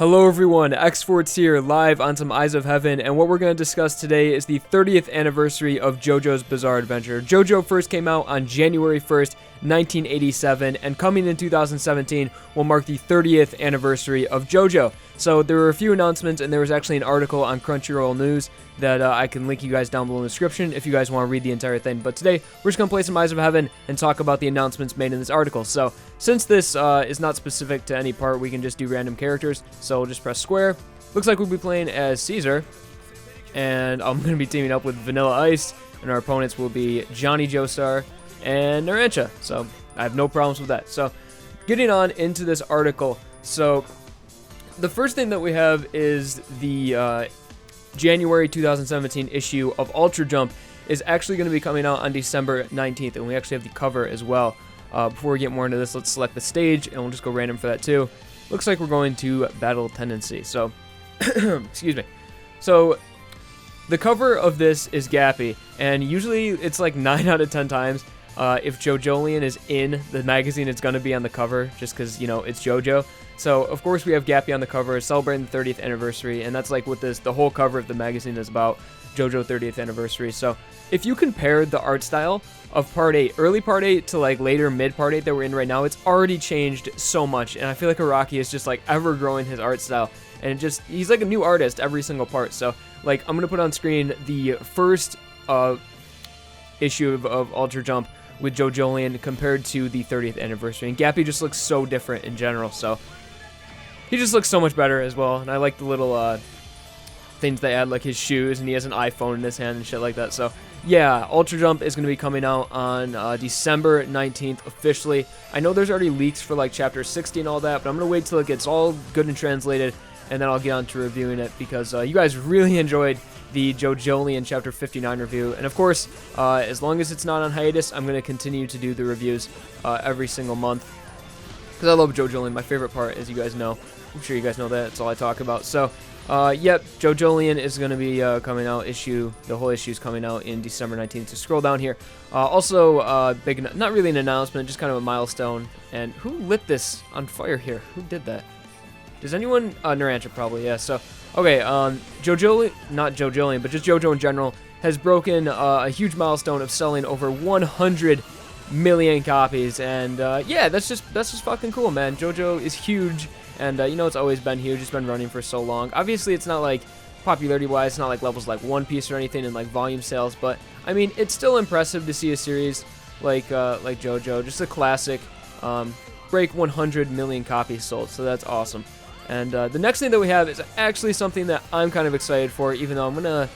Hello everyone, xForts here, live on some Eyes of Heaven, and what we're going to discuss today is the 30th anniversary of JoJo's Bizarre Adventure. JoJo first came out on January 1st, 1987, and coming in 2017 will mark the 30th anniversary of JoJo. So there were a few announcements, and there was actually an article on Crunchyroll News that I can link you guys down below in the description if you guys want to read the entire thing. But today, we're just going to play some Eyes of Heaven and talk about the announcements made in this article. So since this is not specific to any part, we can just do random characters. So we'll just press square. Looks like we'll be playing as Caesar, and I'm going to be teaming up with Vanilla Ice, and our opponents will be Johnny Joestar and Narancha. So I have no problems with that. So getting on into this article. So the first thing that we have is the January 2017 issue of Ultra Jump is actually going to be coming out on December 19th, and we actually have the cover as well. Before we get more into this, let's select the stage, and we'll just go random for that too. Looks like we're going to Battle Tendency, so, excuse me. So, the cover of this is Gappy, and usually it's like 9 out of 10 times, if JOJOLian is in the magazine, it's going to be on the cover, just because, you know, it's JoJo. So, of course, we have Gappy on the cover, celebrating the 30th anniversary, and that's like what the whole cover of the magazine is about, JoJo 30th anniversary. So, if you compare the art style of Part 8, early Part 8 to like later mid Part 8 that we're in right now, it's already changed so much, and I feel like Araki is just like ever growing his art style, and he's like a new artist every single part. So, like, I'm going to put on screen the first issue of Ultra Jump with JOJOLian compared to the 30th anniversary, and Gappy just looks so different in general, so he just looks so much better as well, and I like the little things they add, like his shoes, and he has an iPhone in his hand and shit like that. So yeah, Ultra Jump is going to be coming out on December 19th officially. I know there's already leaks for like chapter 60 and all that, but I'm going to wait till it gets all good and translated, and then I'll get on to reviewing it, because you guys really enjoyed the JOJOLian chapter 59 review. And of course, as long as it's not on hiatus, I'm going to continue to do the reviews every single month, because I love JOJOLian. My favorite part, as you guys know. I'm sure you guys know that. That's all I talk about. So, yep, JOJOLian is going to be coming out. The whole issue is coming out in December 19th. So scroll down here. Also, big, not really an announcement, just kind of a milestone. And who lit this on fire here? Who did that? Does anyone? Narancha probably. Yeah. So, okay. JoJo, not JOJOLian, but just JoJo in general, has broken a huge milestone of selling over 100 million copies, and yeah, that's just fucking cool, man. JoJo is huge, and you know, it's always been huge. It's been running for so long. Obviously, it's not like popularity wise, it's not like levels like One Piece or anything in like volume sales, but I mean, it's still impressive to see a series like JoJo, just a classic, break 100 million copies sold. So that's awesome. And the next thing that we have is actually something that I'm kind of excited for, even though I'm gonna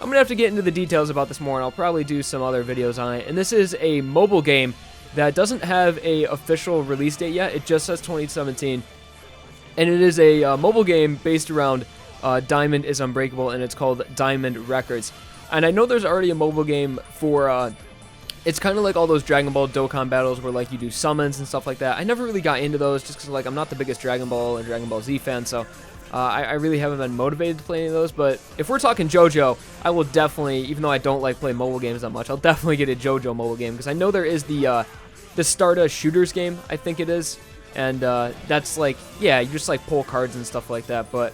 have to get into the details about this more, and I'll probably do some other videos on it. And this is a mobile game that doesn't have a official release date yet. It just says 2017. And it is a mobile game based around Diamond is Unbreakable, and it's called Diamond Records. And I know there's already a mobile game for, it's kind of like all those Dragon Ball Dokkan battles where like you do summons and stuff like that. I never really got into those just because like I'm not the biggest Dragon Ball or Dragon Ball Z fan, so I really haven't been motivated to play any of those. But if we're talking JoJo, I will definitely, even though I don't like playing mobile games that much, I'll definitely get a JoJo mobile game, because I know there is the Stardust Shooters game, I think it is, and that's like, yeah, you just like pull cards and stuff like that. But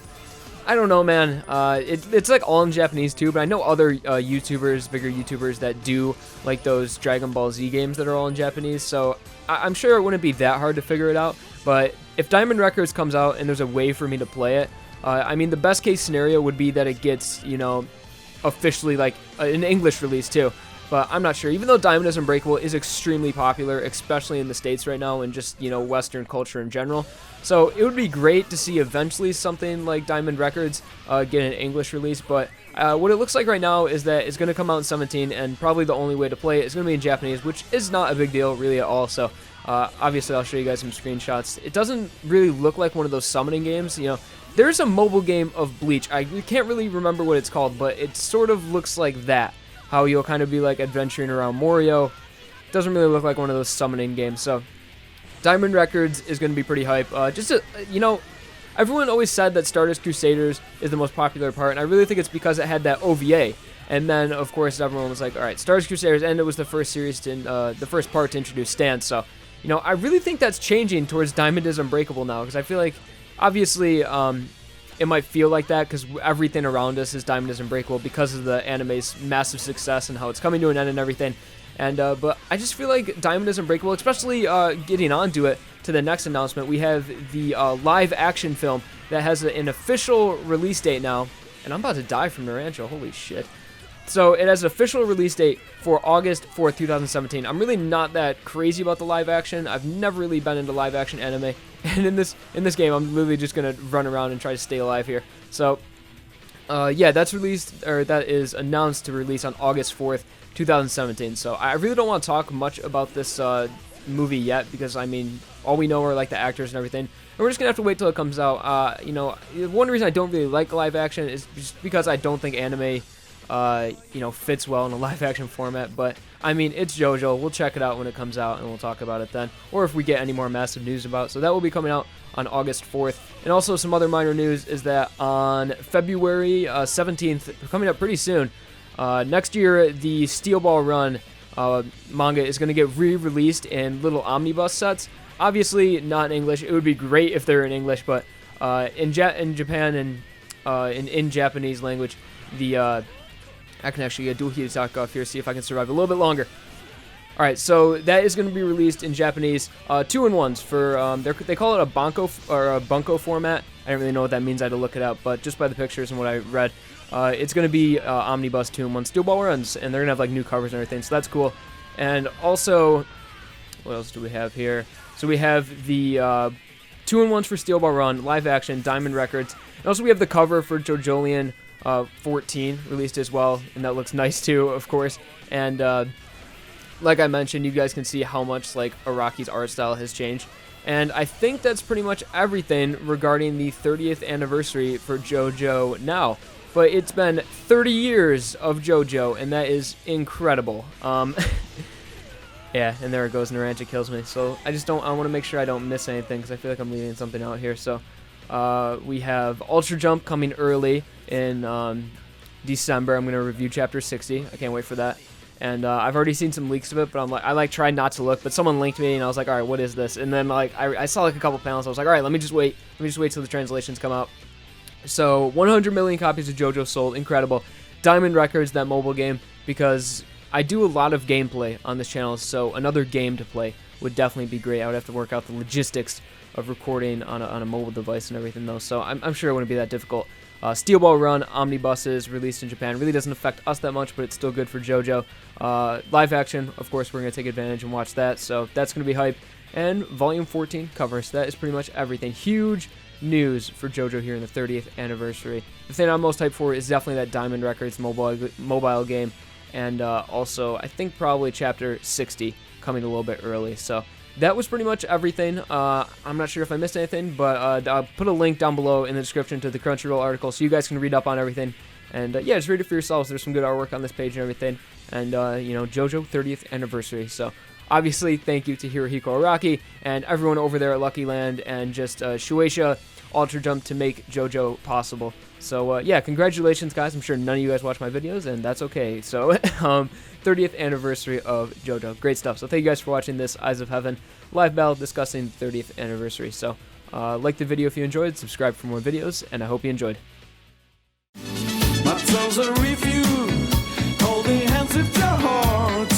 I don't know, man. It's like all in Japanese too, but I know other YouTubers, bigger YouTubers that do like those Dragon Ball Z games that are all in Japanese, so I'm sure it wouldn't be that hard to figure it out. But if Diamond Records comes out and there's a way for me to play it, I mean, the best case scenario would be that it gets, you know, officially like an English release too. But I'm not sure. Even though Diamond is Unbreakable is extremely popular, especially in the States right now, and just, you know, Western culture in general. So it would be great to see eventually something like Diamond Records get an English release. But what it looks like right now is that it's going to come out in 17, and probably the only way to play it is going to be in Japanese, which is not a big deal really at all. So obviously I'll show you guys some screenshots. It doesn't really look like one of those summoning games. You know, there's a mobile game of Bleach. I can't really remember what it's called, but it sort of looks like that. How you'll kind of be like adventuring around Morio. Doesn't really look like one of those summoning games. So Diamond Records is going to be pretty hype. You know, everyone always said that Stardust Crusaders is the most popular part, and I really think it's because it had that OVA. And then, of course, everyone was like, all right, Stardust Crusaders, and it was the first series the first part to introduce Stan. So, you know, I really think that's changing towards Diamond is Unbreakable now, because I feel like, obviously, it might feel like that because everything around us is Diamond is Unbreakable because of the anime's massive success and how it's coming to an end and everything. And but I just feel like Diamond is Unbreakable, especially getting onto it to the next announcement. We have the live action film that has an official release date now. And I'm about to die from Naranjo, holy shit. So it has an official release date for August 4th, 2017. I'm really not that crazy about the live action. I've never really been into live action anime. And in this game, I'm literally just going to run around and try to stay alive here. So, yeah, that is announced to release on August 4th, 2017. So I really don't want to talk much about this movie yet because, I mean, all we know are, like, the actors and everything. And we're just going to have to wait till it comes out. You know, one reason I don't really like live action is just because I don't think anime you know, fits well in a live action format, but I mean, it's JoJo. We'll check it out when it comes out and we'll talk about it then, or if we get any more massive news about it. So that will be coming out on August 4th. And also some other minor news is that on February 17th, coming up pretty soon, next year, the Steel Ball Run manga is going to get re-released in little omnibus sets. Obviously not in English. It would be great if they're in English, but in Japan and in Japanese language, the I can actually do a Hitotaka off here, see if I can survive a little bit longer. Alright, so that is going to be released in Japanese, 2-in-1s for, they call it a bunko format. I don't really know what that means, I had to look it up, but just by the pictures and what I read, it's going to be omnibus 2-in-1 Steel Ball Runs, and they're going to have like new covers and everything, so that's cool. And also, what else do we have here? So we have the 2-in-1s for Steel Ball Run, live action, Diamond Records, and also we have the cover for JOJOLands 14 released as well, and that looks nice too, of course. And like I mentioned, you guys can see how much like Araki's art style has changed. And I think that's pretty much everything regarding the 30th anniversary for JoJo now. But it's been 30 years of JoJo, and that is incredible. Yeah, and there it goes, Naranja kills me. So I want to make sure I don't miss anything, because I feel like I'm leaving something out here. So we have Ultra Jump coming early in December. I'm going to review Chapter 60. I can't wait for that. And I've already seen some leaks of it, but I tried not to look, but someone linked me, and I was like, all right, what is this? And then like I saw like a couple panels. I was like, all right, let me just wait till the translations come out. So 100 million copies of JoJo sold, incredible. Diamond Records, that mobile game, because I do a lot of gameplay on this channel, so another game to play would definitely be great. I would have to work out the logistics of recording on a mobile device and everything though, so I'm sure it wouldn't be that difficult. Steel Ball Run omnibuses released in Japan really doesn't affect us that much, but it's still good for JoJo. Live action, of course, we're going to take advantage and watch that, so that's going to be hype. And Volume 14 covers. That is pretty much everything. Huge news for JoJo here in the 30th anniversary. The thing I'm most hyped for is definitely that Diamond Records mobile game, and also I think probably Chapter 60 coming a little bit early. So that was pretty much everything. I'm not sure if I missed anything, but I'll put a link down below in the description to the Crunchyroll article so you guys can read up on everything. And yeah, just read it for yourselves. There's some good artwork on this page and everything. And, you know, JoJo 30th anniversary. So obviously, thank you to Hirohiko Araki and everyone over there at Lucky Land and just Shueisha Ultra Jump to make JoJo possible. So yeah, congratulations, guys. I'm sure none of you guys watch my videos, and that's okay. So 30th anniversary of JoJo. Great stuff. So thank you guys for watching this Eyes of Heaven live battle discussing 30th anniversary. So like the video if you enjoyed, subscribe for more videos, and I hope you enjoyed. My soul's a review, holding hands with your heart.